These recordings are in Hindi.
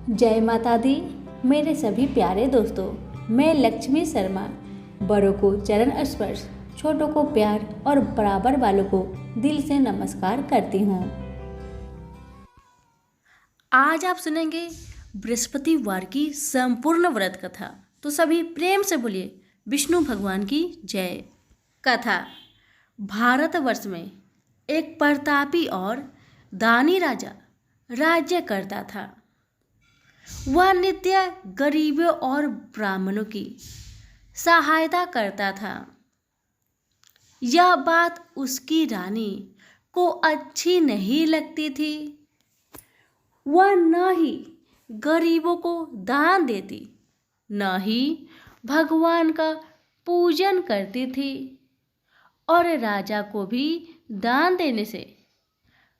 जय माता दी। मेरे सभी प्यारे दोस्तों, मैं लक्ष्मी शर्मा बड़ों को चरण स्पर्श, छोटों को प्यार और बराबर वालों को दिल से नमस्कार करती हूँ। आज आप सुनेंगे बृहस्पतिवार की संपूर्ण व्रत कथा। तो सभी प्रेम से बोलिए विष्णु भगवान की जय। कथा। भारतवर्ष में एक प्रतापी और दानी राजा राज्य करता था। वह नित्य गरीबों और ब्राह्मणों की सहायता करता था। यह बात उसकी रानी को अच्छी नहीं लगती थी। वह न ही गरीबों को दान देती, न ही भगवान का पूजन करती थी और राजा को भी दान देने से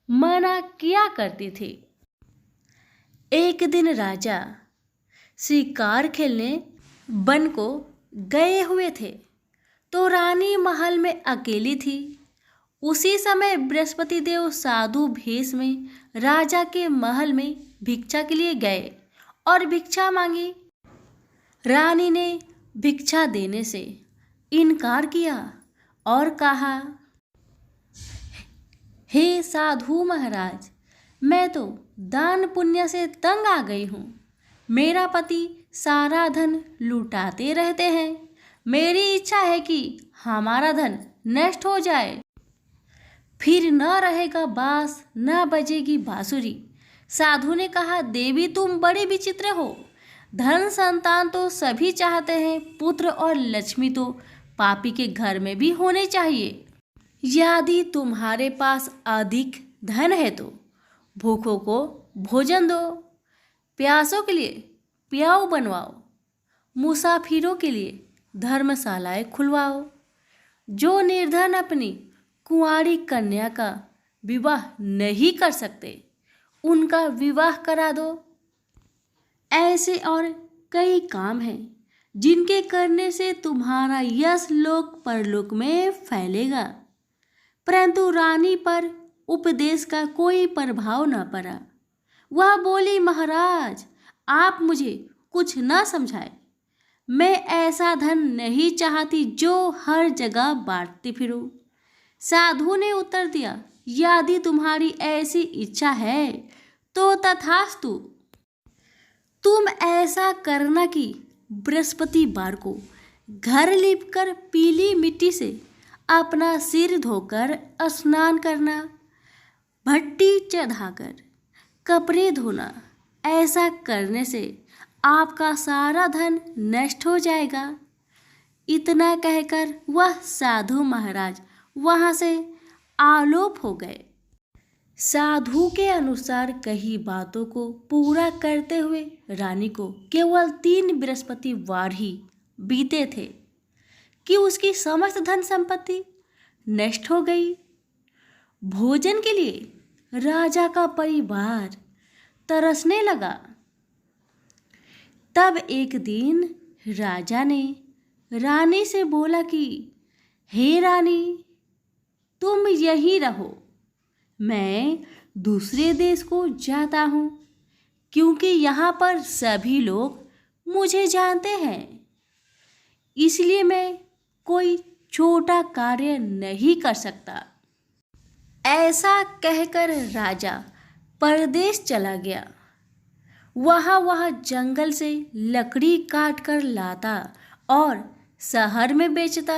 मना किया करती थी। एक दिन राजा शिकार खेलने वन को गए हुए थे, तो रानी महल में अकेली थी। उसी समय बृहस्पति देव साधु भेष में राजा के महल में भिक्षा के लिए गए और भिक्षा मांगी। रानी ने भिक्षा देने से इनकार किया और कहा, हे साधु महाराज, मैं तो दान पुण्य से तंग आ गई हूँ। मेरा पति सारा धन लुटाते रहते हैं। मेरी इच्छा है कि हमारा धन नष्ट हो जाए, फिर न रहेगा बांस, न बजेगी बांसुरी। साधु ने कहा, देवी तुम बड़ी विचित्र हो। धन संतान तो सभी चाहते हैं, पुत्र और लक्ष्मी तो पापी के घर में भी होने चाहिए। यदि तुम्हारे पास अधिक धन है तो भूखों को भोजन दो, प्यासों के लिए प्याऊ बनवाओ, मुसाफिरों के लिए धर्मशालाएं खुलवाओ। जो निर्धन अपनी कुंवारी कन्या का विवाह नहीं कर सकते, उनका विवाह करा दो। ऐसे और कई काम हैं जिनके करने से तुम्हारा यश लोक परलोक में फैलेगा। परंतु रानी पर उपदेश का कोई प्रभाव न पड़ा। वह बोली, महाराज आप मुझे कुछ न समझाए। मैं ऐसा धन नहीं चाहती जो हर जगह बांटती फिरूं। साधु ने उत्तर दिया, यदि तुम्हारी ऐसी इच्छा है तो तथास्तु। तुम ऐसा करना कि बृहस्पतिवार को घर लीपकर पीली मिट्टी से अपना सिर धोकर स्नान करना, भट्टी चढ़ाकर कपड़े धोना। ऐसा करने से आपका सारा धन नष्ट हो जाएगा। इतना कहकर वह साधु महाराज वहाँ से आलोप हो गए। साधु के अनुसार कही बातों को पूरा करते हुए रानी को केवल 3 बृहस्पतिवार ही बीते थे कि उसकी समस्त धन संपत्ति नष्ट हो गई। भोजन के लिए राजा का परिवार तरसने लगा। तब एक दिन राजा ने रानी से बोला कि हे रानी, तुम यहीं रहो, मैं दूसरे देश को जाता हूँ, क्योंकि यहाँ पर सभी लोग मुझे जानते हैं। इसलिए मैं कोई छोटा कार्य नहीं कर सकता। ऐसा कहकर राजा परदेश चला गया। वह जंगल से लकड़ी काट कर लाता और शहर में बेचता।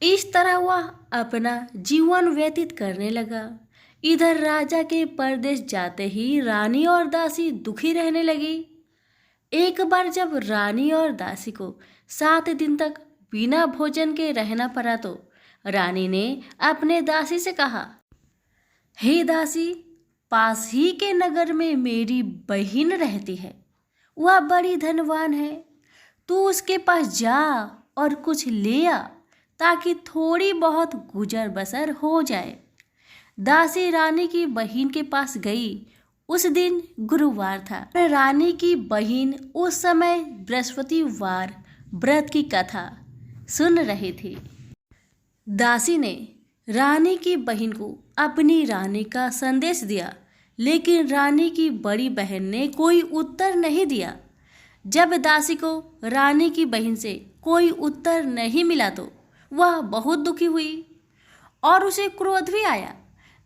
इस तरह वह अपना जीवन व्यतीत करने लगा। इधर राजा के परदेश जाते ही रानी और दासी दुखी रहने लगी। एक बार जब रानी और दासी को 7 दिन तक बिना भोजन के रहना पड़ा तो रानी ने अपने दासी से कहा, हे दासी, पास ही के नगर में मेरी बहन रहती है। वह बड़ी धनवान है। तू उसके पास जा और कुछ ले आ, ताकि थोड़ी बहुत गुजर बसर हो जाए। दासी रानी की बहन के पास गई। उस दिन गुरुवार था। रानी की बहन उस समय बृहस्पतिवार व्रत की कथा सुन रही थी। दासी ने रानी की बहन को अपनी रानी का संदेश दिया, लेकिन रानी की बड़ी बहन ने कोई उत्तर नहीं दिया। जब दासी को रानी की बहन से कोई उत्तर नहीं मिला तो वह बहुत दुखी हुई और उसे क्रोध भी आया।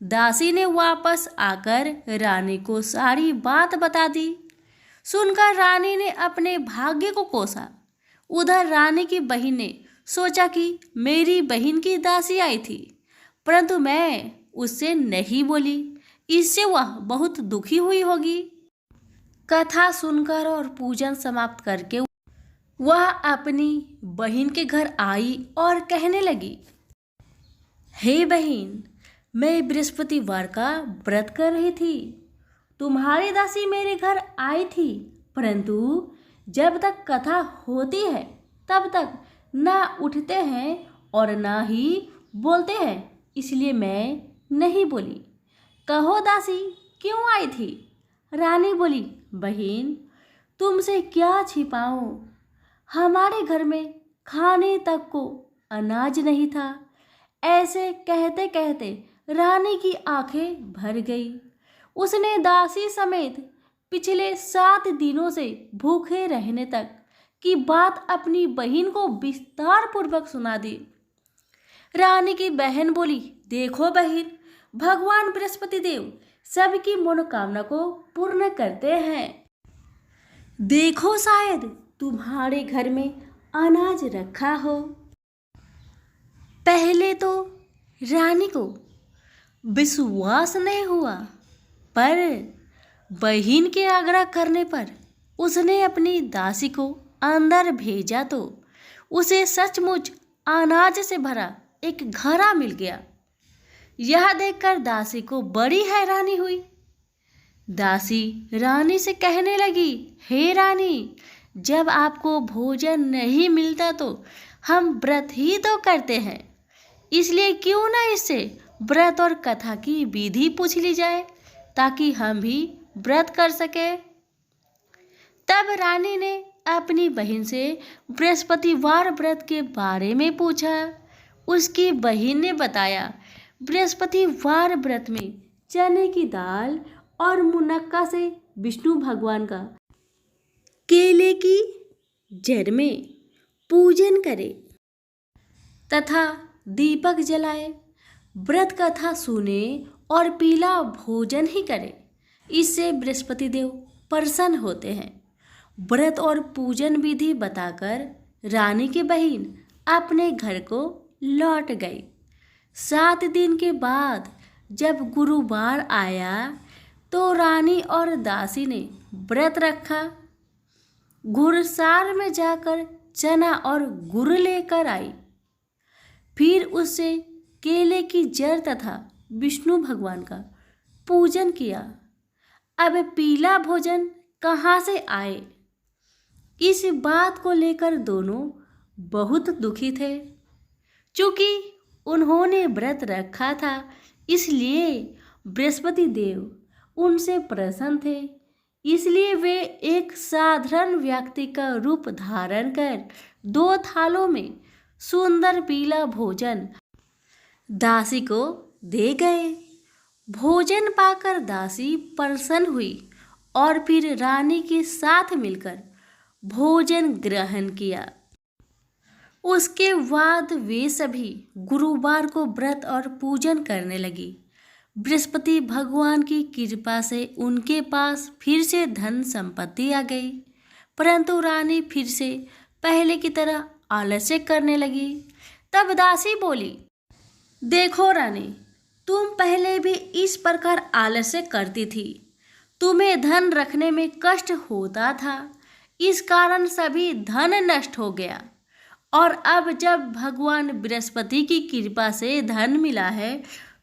दासी ने वापस आकर रानी को सारी बात बता दी। सुनकर रानी ने अपने भाग्य को कोसा। उधर रानी की बहन ने सोचा कि मेरी बहन की दासी आई थी, परंतु मैं उससे नहीं बोली, इससे वह बहुत दुखी हुई होगी। कथा सुनकर और पूजन समाप्त करके वह अपनी बहन के घर आई और कहने लगी, हे बहन, मैं बृहस्पतिवार का व्रत कर रही थी। तुम्हारी दासी मेरे घर आई थी, परंतु जब तक कथा होती है तब तक ना उठते हैं और ना ही बोलते हैं, इसलिए मैं नहीं बोली। कहो दासी, क्यों आई थी? रानी बोली, बहन, तुमसे क्या छिपाऊं? हमारे घर में खाने तक को अनाज नहीं था। ऐसे कहते कहते रानी की आंखें भर गई। उसने दासी समेत पिछले 7 दिनों से भूखे रहने तक की बात अपनी बहन को विस्तार पूर्वक सुना दी। रानी की बहन बोली, देखो बहन, भगवान बृहस्पति देव सबकी मनोकामना को पूर्ण करते हैं। देखो, शायद तुम्हारे घर में अनाज रखा हो। पहले तो रानी को विश्वास नहीं हुआ, पर बहन के आग्रह करने पर उसने अपनी दासी को अंदर भेजा तो उसे सचमुच अनाज से भरा एक घड़ा मिल गया। यह देखकर दासी को बड़ी हैरानी हुई। दासी रानी से कहने लगी, हे रानी, जब आपको भोजन नहीं मिलता तो हम व्रत ही तो करते हैं, इसलिए क्यों ना इससे व्रत और कथा की विधि पूछ ली जाए ताकि हम भी व्रत कर सके। तब रानी ने अपनी बहन से बृहस्पतिवार व्रत के बारे में पूछा। उसकी बहन ने बताया, बृहस्पतिवार व्रत में चने की दाल और मुनक्का से विष्णु भगवान का केले की जड़ में पूजन करे तथा दीपक जलाए, व्रत कथा सुने और पीला भोजन ही करे। इससे बृहस्पति देव प्रसन्न होते हैं। व्रत और पूजन विधि बताकर रानी की बहन अपने घर को लौट गई। 7 दिन के बाद जब गुरुवार आया तो रानी और दासी ने व्रत रखा। घुड़सार में जाकर चना और गुड़ लेकर आई। फिर उससे केले की जड़ तथा विष्णु भगवान का पूजन किया। अब पीला भोजन कहाँ से आए? इस बात को लेकर दोनों बहुत दुखी थे। चूँकि उन्होंने व्रत रखा था, इसलिए बृहस्पति देव उनसे प्रसन्न थे। इसलिए वे एक साधारण व्यक्ति का रूप धारण कर 2 थालों में सुंदर पीला भोजन दासी को दे गए। भोजन पाकर दासी प्रसन्न हुई और फिर रानी के साथ मिलकर भोजन ग्रहण किया। उसके बाद वे सभी गुरुवार को व्रत और पूजन करने लगी। बृहस्पति भगवान की कृपा से उनके पास फिर से धन संपत्ति आ गई, परंतु रानी फिर से पहले की तरह आलस्य करने लगी। तब दासी बोली, देखो रानी, तुम पहले भी इस प्रकार आलस्य करती थी। तुम्हें धन रखने में कष्ट होता था, इस कारण सभी धन नष्ट हो गया, और अब जब भगवान बृहस्पति की कृपा से धन मिला है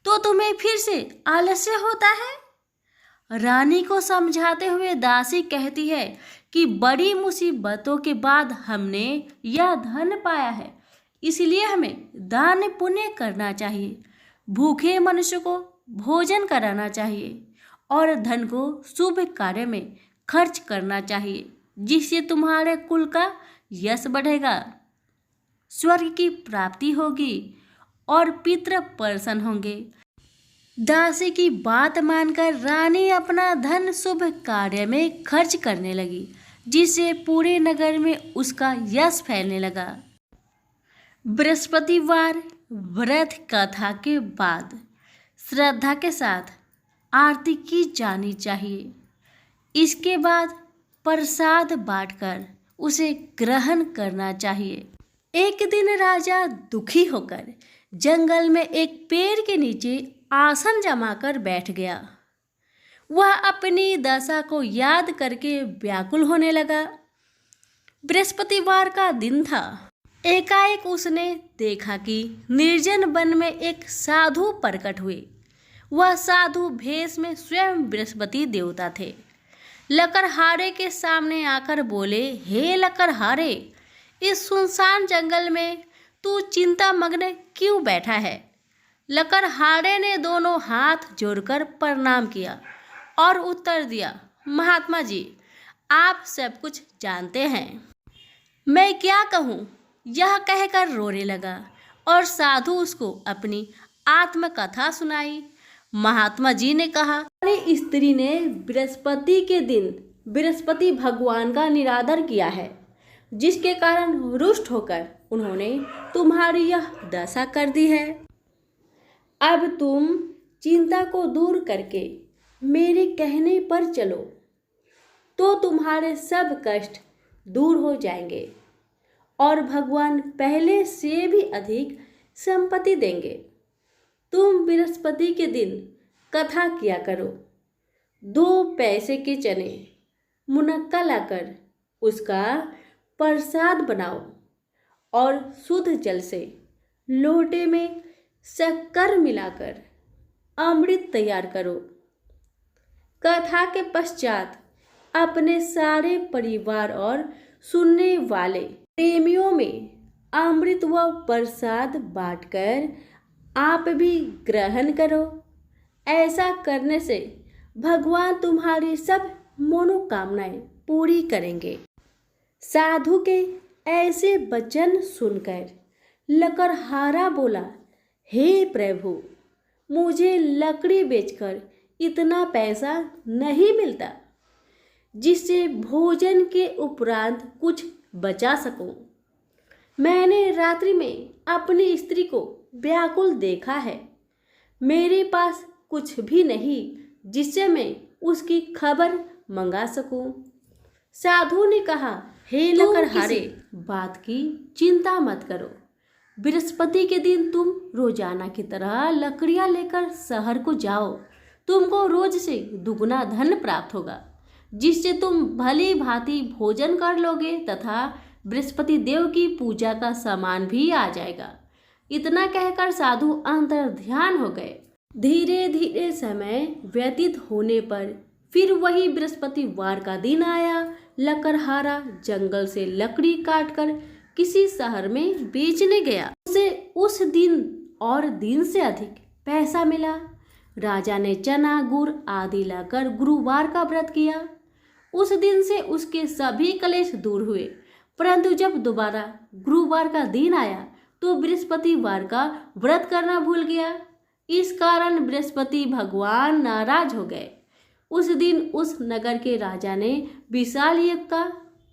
तो तुम्हें फिर से आलस्य होता है। रानी को समझाते हुए दासी कहती है कि बड़ी मुसीबतों के बाद हमने यह धन पाया है, इसलिए हमें दान पुण्य करना चाहिए, भूखे मनुष्य को भोजन कराना चाहिए और धन को शुभ कार्य में खर्च करना चाहिए, जिससे तुम्हारे कुल का यश बढ़ेगा, स्वर्ग की प्राप्ति होगी और पितृ प्रसन्न होंगे। दासी की बात मानकर रानी अपना धन शुभ कार्य में खर्च करने लगी, जिससे पूरे नगर में उसका यश फैलने लगा। बृहस्पतिवार व्रत कथा के बाद श्रद्धा के साथ आरती की जानी चाहिए। इसके बाद प्रसाद बांटकर उसे ग्रहण करना चाहिए। एक दिन राजा दुखी होकर जंगल में एक पेड़ के नीचे आसन जमाकर बैठ गया। वह अपनी दशा को याद करके व्याकुल होने लगा। बृहस्पतिवार का दिन था। एकाएक उसने देखा कि निर्जन वन में एक साधु प्रकट हुए। वह साधु भेष में स्वयं बृहस्पति देवता थे। लकड़हारे के सामने आकर बोले, हे लकड़हारे, इस सुनसान जंगल में तू चिंता मग्न क्यों बैठा है? लकड़हारे ने दोनों हाथ जोड़कर प्रणाम किया और उत्तर दिया, महात्मा जी, आप सब कुछ जानते हैं, मैं क्या कहूँ? यह कहकर रोने लगा और साधु उसको अपनी आत्मकथा सुनाई। महात्मा जी ने कहा, स्त्री ने बृहस्पति के दिन बृहस्पति भगवान का निरादर किया है, जिसके कारण रुष्ट होकर उन्होंने तुम्हारी यह दशा कर दी है। अब तुम चिंता को दूर करके मेरे कहने पर चलो तो तुम्हारे सब कष्ट दूर हो जाएंगे और भगवान पहले से भी अधिक संपत्ति देंगे। तुम बृहस्पति के दिन कथा किया करो। 2 पैसे के चने मुनक्का लाकर उसका प्रसाद बनाओ और शुद्ध जल से लोटे में शक्कर मिलाकर अमृत तैयार करो। कथा के पश्चात अपने सारे परिवार और सुनने वाले प्रेमियों में अमृत व प्रसाद बांटकर आप भी ग्रहण करो। ऐसा करने से भगवान तुम्हारी सब मनोकामनाएं पूरी करेंगे। साधु के ऐसे वचन सुनकर लकड़हारा बोला, हे प्रभु, मुझे लकड़ी बेचकर इतना पैसा नहीं मिलता जिससे भोजन के उपरांत कुछ बचा सकूं। मैंने रात्रि में अपनी स्त्री को व्याकुल देखा है। मेरे पास कुछ भी नहीं जिससे मैं उसकी खबर मंगा सकूं। साधु ने कहा, हे लकड़हारे, बात की चिंता मत करो। बृहस्पति के दिन तुम रोजाना की तरह लकड़ियां लेकर शहर को जाओ। तुमको रोज से दुगना धन प्राप्त होगा, जिससे तुम भली भांति भोजन कर लोगे तथा बृहस्पति देव की पूजा का सामान भी आ जाएगा। इतना कहकर साधु अंतर ध्यान हो गए। धीरे धीरे समय व्यतीत होने पर फिर वही बृहस्पतिवार का दिन आया। लकड़हारा जंगल से लकड़ी काटकर किसी शहर में बेचने गया। उसे उस दिन और दिन से अधिक पैसा मिला। राजा ने चना, गुड़ आदि लाकर गुरुवार का व्रत किया। उस दिन से उसके सभी कलेश दूर हुए। परंतु जब दोबारा गुरुवार का दिन आया तो बृहस्पतिवार का व्रत करना भूल गया। इस कारण बृहस्पति भगवान नाराज हो गए। उस दिन उस नगर के राजा ने विशाल यज्ञ का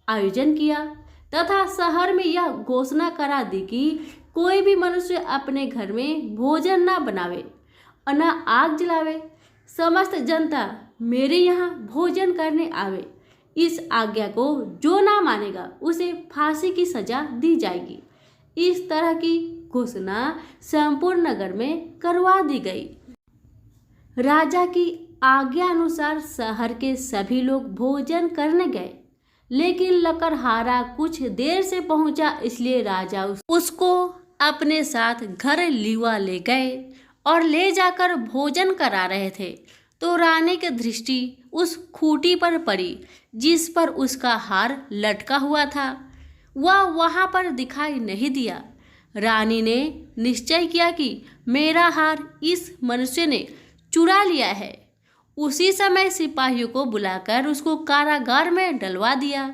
आयोजन किया तथा शहर में यह घोषणा करा दी कि कोई भी मनुष्य अपने घर में भोजन न बनावे और न आग जलावे। समस्त जनता मेरे यहाँ भोजन करने आवे। इस आज्ञा को जो ना मानेगा उसे फांसी की सजा दी जाएगी। इस तरह की घोषणा संपूर्ण नगर में करवा दी गई। राजा की आज्ञा अनुसार शहर के सभी लोग भोजन करने गए, लेकिन लकड़हारा कुछ देर से पहुंचा, इसलिए राजा उसको अपने साथ घर लीवा ले गए और ले जाकर भोजन करा रहे थे तो रानी की दृष्टि उस खूंटी पर पड़ी जिस पर उसका हार लटका हुआ था। वह वहां पर दिखाई नहीं दिया। रानी ने निश्चय किया कि मेरा हार इस मनुष्य ने चुरा लिया है। उसी समय सिपाहियों को बुलाकर उसको कारागार में डलवा दिया।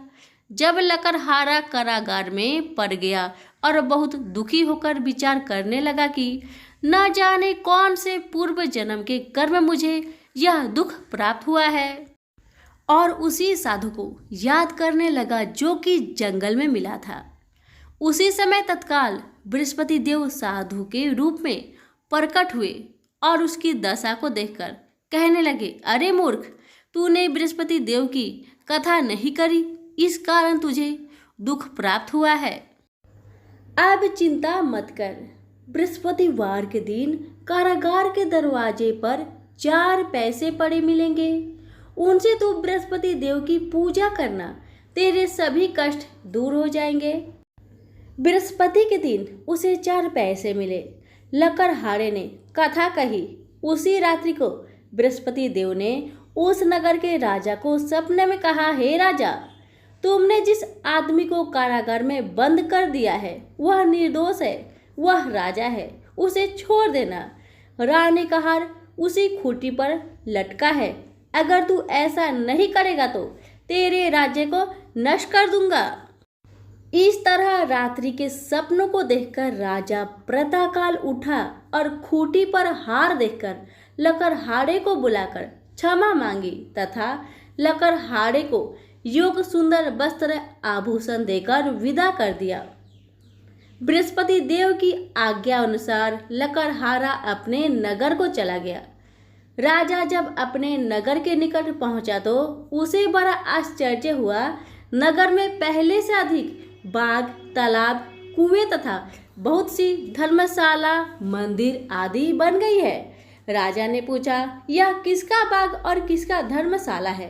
जब लकड़हारा कारागार में पड़ गया और बहुत दुखी होकर विचार करने लगा कि न जाने कौन से पूर्व जन्म के कर्म मुझे यह दुख प्राप्त हुआ है। और उसी साधु को याद करने लगा जो कि जंगल में मिला था। उसी समय तत्काल बृहस्पति देव साधु के रूप में प्रकट हुए और उसकी दशा को देखकर कहने लगे, अरे मूर्ख, तूने बृहस्पति देव की कथा नहीं करी, इस कारण तुझे दुख प्राप्त हुआ है। अब चिंता मत कर, बृहस्पतिवार के दिन कारागार के दरवाजे पर 4 पैसे पड़े मिलेंगे, उनसे तू बृहस्पति देव की पूजा करना, तेरे सभी कष्ट दूर हो जाएंगे। बृहस्पति के दिन उसे 4 पैसे मिले। लकड़हारे ने कथा कही। उसी रात्रि को बृहस्पति देव ने उस नगर के राजा को सपने में कहा, हे राजा, तुमने जिस आदमी को कारागार में बंद कर दिया है वह निर्दोष है, वह राजा है, उसे छोड़ देना। रानी का हार उसी खूंटी पर लटका है, अगर तू ऐसा नहीं करेगा तो तेरे राज्य को नष्ट कर दूंगा। इस तरह रात्रि के सपनों को देखकर राजा प्रातःकाल उठा और खूंटी पर हार देखकर लकड़हारे को बुलाकर क्षमा मांगी तथा लकड़हारे को योग सुंदर वस्त्र आभूषण देकर विदा कर दिया। बृहस्पति देव की आज्ञा अनुसार लकड़हारा अपने नगर को चला गया। राजा जब अपने नगर के निकट पहुंचा तो उसे बड़ा आश्चर्य हुआ। नगर में पहले से अधिक बाग, तालाब, कुएं तथा बहुत सी धर्मशाला, मंदिर आदि बन गई है। राजा ने पूछा, यह किसका बाग और किसका धर्मशाला है?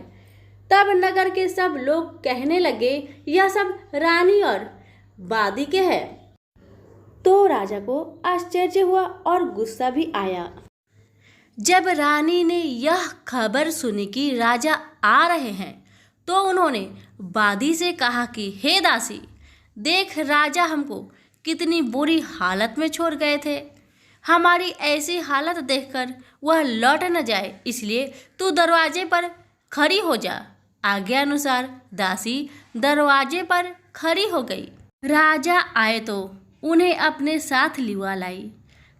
तब नगर के सब लोग कहने लगे, यह सब रानी और वादी के हैं। तो राजा को आश्चर्य हुआ और गुस्सा भी आया। जब रानी ने यह खबर सुनी कि राजा आ रहे हैं तो उन्होंने वादी से कहा कि हे दासी, देख, राजा हमको कितनी बुरी हालत में छोड़ गए थे। हमारी ऐसी हालत देखकर वह लौट न जाए, इसलिए तू दरवाजे पर खड़ी हो जा। आज्ञा अनुसार दासी दरवाजे पर खड़ी हो गई। राजा आए तो उन्हें अपने साथ लिवा लाई।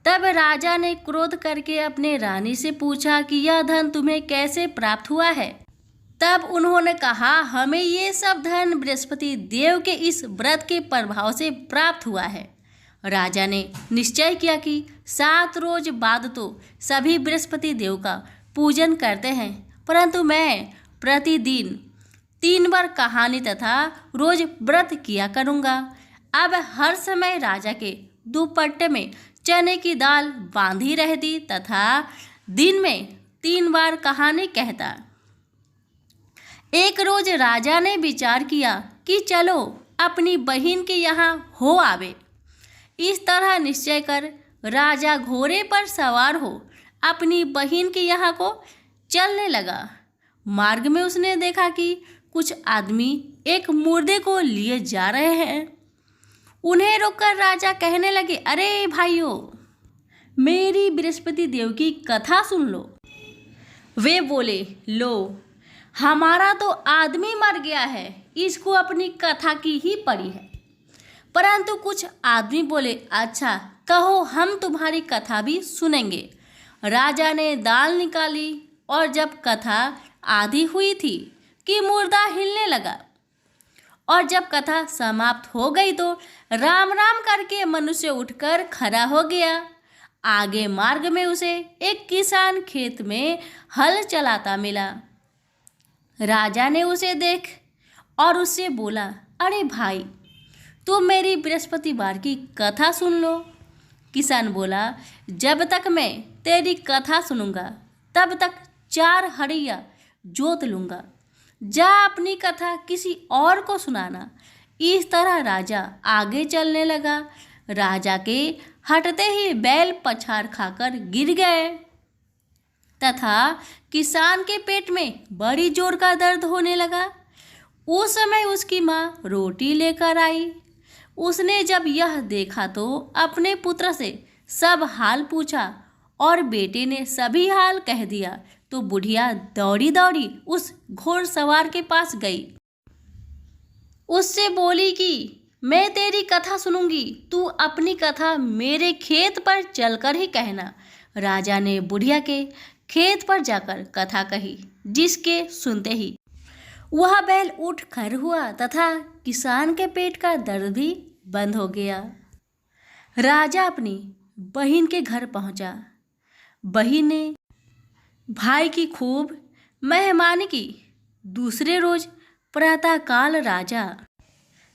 तब राजा ने क्रोध करके अपने रानी से पूछा कि यह धन तुम्हें कैसे प्राप्त हुआ है? तब उन्होंने कहा, हमें ये सब धन बृहस्पति देव के इस व्रत के प्रभाव से प्राप्त हुआ है। राजा ने निश्चय किया कि 7 रोज बाद तो सभी बृहस्पति देव का पूजन करते हैं, परंतु मैं प्रतिदिन 3 बार कहानी तथा रोज व्रत किया करूँगा। अब हर समय राजा के दुपट्टे में चने की दाल बांधी रहती तथा दिन में 3 बार कहानी कहता। एक रोज राजा ने विचार किया कि चलो अपनी बहन के यहाँ हो आवे। इस तरह निश्चय कर राजा घोड़े पर सवार हो अपनी बहन के यहाँ को चलने लगा। मार्ग में उसने देखा कि कुछ आदमी एक मुर्दे को लिए जा रहे हैं। उन्हें रोककर राजा कहने लगे, अरे भाइयों, मेरी बृहस्पति देव की कथा सुन लो। वे बोले, लो, हमारा तो आदमी मर गया है, इसको अपनी कथा की ही पड़ी है। परंतु कुछ आदमी बोले, अच्छा कहो, हम तुम्हारी कथा भी सुनेंगे। राजा ने दाल निकाली और जब कथा आधी हुई थी कि मुर्दा हिलने लगा और जब कथा समाप्त हो गई तो राम राम करके मनुष्य उठकर खड़ा हो गया। आगे मार्ग में उसे एक किसान खेत में हल चलाता मिला। राजा ने उसे देख और उससे बोला, अरे भाई, तुम मेरी बृहस्पतिवार की कथा सुन लो। किसान बोला, जब तक मैं तेरी कथा सुनूंगा तब तक 4 हड़िया जोत लूँगा। जा अपनी कथा किसी और को सुनाना। इस तरह राजा आगे चलने लगा। राजा के हटते ही बैल पछाड़ खाकर गिर गए तथा किसान के पेट में बड़ी जोर का दर्द होने लगा। उस समय उसकी माँ रोटी लेकर आई। उसने जब यह देखा तो अपने पुत्र से सब हाल पूछा और बेटे ने सभी हाल कह दिया तो बुढ़िया दौड़ी दौड़ी उस घोड़सवार के पास गई। उससे बोली कि मैं तेरी कथा सुनूंगी, तू अपनी कथा मेरे खेत पर चलकर ही कहना। राजा ने बुढ़िया के खेत पर जाकर कथा कही, जिसके सुनते ही वह बैल उठ खड़ हुआ तथा किसान के पेट का दर्द भी बंद हो गया। राजा अपनी बहन के घर पहुंचा। बहन ने भाई की खूब मेहमानी की। दूसरे रोज प्रातःकाल राजा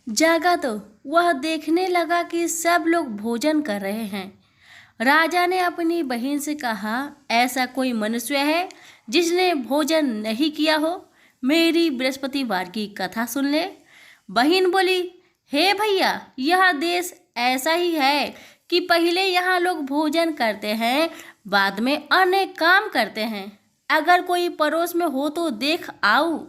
जागा तो वह देखने लगा कि सब लोग भोजन कर रहे हैं। राजा ने अपनी बहन से कहा, ऐसा कोई मनुष्य है जिसने भोजन नहीं किया हो? मेरी बृहस्पतिवार की कथा सुन ले। बहन बोली, हे भैया, यह देश ऐसा ही है कि पहले यहाँ लोग भोजन करते हैं, बाद में अन्य काम करते हैं। अगर कोई पड़ोस में हो तो देख आओ।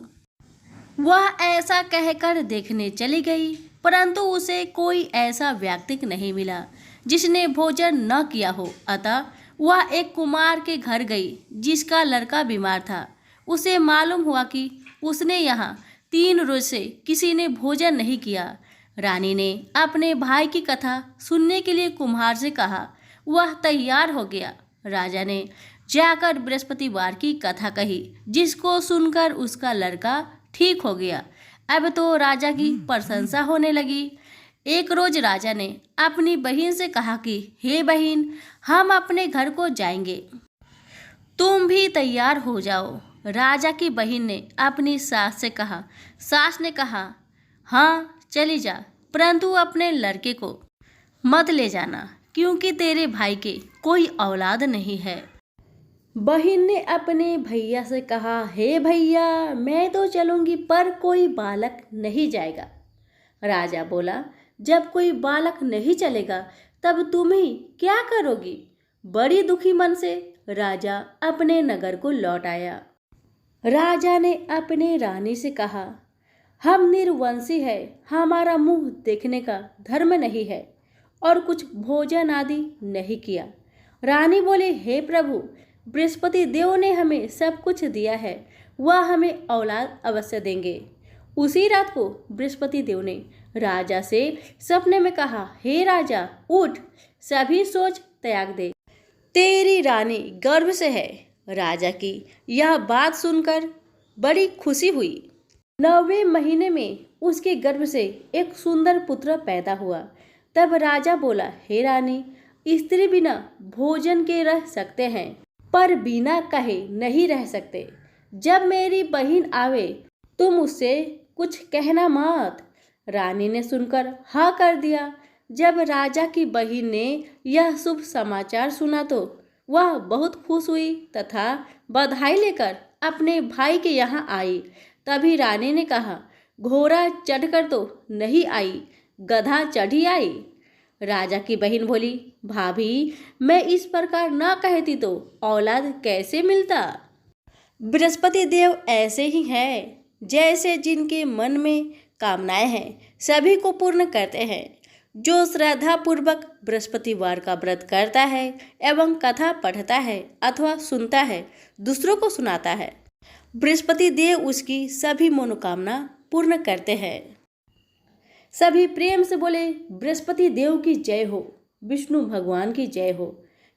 वह ऐसा कहकर देखने चली गई, परंतु उसे कोई ऐसा व्यक्ति नहीं मिला जिसने भोजन न किया हो। अतः वह एक कुमार के घर गई जिसका लड़का बीमार था। उसे मालूम हुआ कि उसने यहाँ 3 रोज से किसी ने भोजन नहीं किया। रानी ने अपने भाई की कथा सुनने के लिए कुम्हार से कहा। वह तैयार हो गया। राजा ने जाकर बृहस्पतिवार की कथा कही, जिसको सुनकर उसका लड़का ठीक हो गया। अब तो राजा की प्रशंसा होने लगी। एक रोज राजा ने अपनी बहन से कहा कि हे बहन, हम अपने घर को जाएंगे, तुम भी तैयार हो जाओ। राजा की बहन ने अपनी सास से कहा। सास ने कहा, हाँ चली जा, परंतु अपने लड़के को मत ले जाना, क्योंकि तेरे भाई के कोई औलाद नहीं है। बहन ने अपने भैया से कहा, हे भैया, मैं तो चलूंगी, पर कोई बालक नहीं जाएगा। राजा बोला, जब कोई बालक नहीं चलेगा तब तुम ही क्या करोगी? बड़ी दुखी मन से राजा अपने नगर को लौट आया। राजा ने अपने रानी से कहा, हम निर्वंशी है, हमारा मुंह देखने का धर्म नहीं है और कुछ भोजन आदि नहीं किया। रानी बोले, हे प्रभु, बृहस्पति देव ने हमें सब कुछ दिया है, वह हमें औलाद अवश्य देंगे। उसी रात को बृहस्पति देव ने राजा से सपने में कहा, हे राजा, उठ, सभी सोच त्याग दे, तेरी रानी गर्भ से है। राजा की यह बात सुनकर बड़ी खुशी हुई। 9वें महीने में उसके गर्भ से एक सुंदर पुत्र पैदा हुआ। तब राजा बोला, हे रानी, स्त्री बिना भोजन के रह सकते हैं, पर बिना कहे नहीं रह सकते। जब मेरी बहन आवे तुम उससे कुछ कहना मत। रानी ने सुनकर हाँ कर दिया। जब राजा की बहन ने यह शुभ समाचार सुना तो वह बहुत खुश हुई तथा बधाई लेकर अपने भाई के यहाँ आई। तभी रानी ने कहा, घोड़ा चढ़कर तो नहीं आई, गधा चढ़ी आई। राजा की बहन बोली, भाभी, मैं इस प्रकार न कहती तो औलाद कैसे मिलता? बृहस्पति देव ऐसे ही हैं, जैसे जिनके मन में कामनाएं हैं सभी को पूर्ण करते हैं। जो श्रद्धा पूर्वक बृहस्पतिवार का व्रत करता है एवं कथा पढ़ता है अथवा सुनता है, दूसरों को सुनाता है, बृहस्पति देव उसकी सभी मनोकामना पूर्ण करते हैं। सभी प्रेम से बोले, बृहस्पति देव की जय हो, विष्णु भगवान की जय हो।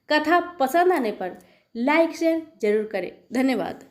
कथा पसंद आने पर लाइक शेयर जरूर करें। धन्यवाद।